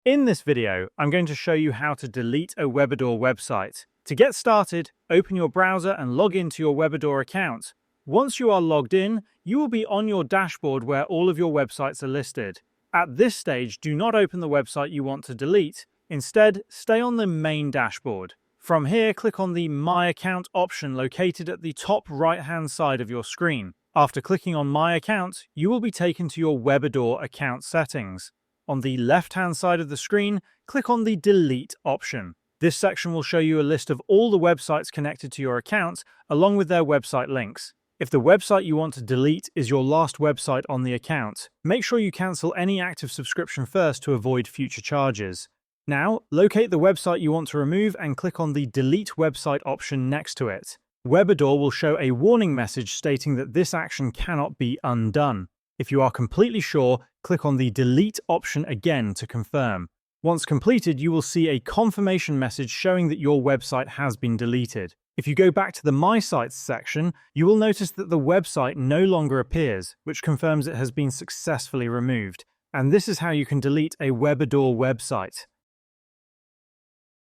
In this video, I'm going to show you how to delete a Webador website. To get started, open your browser and log into your Webador account. Once you are logged in, you will be on your dashboard where all of your websites are listed. At this stage, do not open the website you want to delete. Instead, stay on the main dashboard. From here, click on the My Account option located at the top right-hand side of your screen. After clicking on My Account, you will be taken to your Webador account settings. On the left-hand side of the screen, click on the Delete option. This section will show you a list of all the websites connected to your account, along with their website links. If the website you want to delete is your last website on the account, make sure you cancel any active subscription first to avoid future charges. Now, locate the website you want to remove and click on the Delete Website option next to it. Webador will show a warning message stating that this action cannot be undone. If you are completely sure, click on the Delete option again to confirm. Once completed, you will see a confirmation message showing that your website has been deleted. If you go back to the My Sites section, you will notice that the website no longer appears, which confirms it has been successfully removed. And this is how you can delete a Webador website.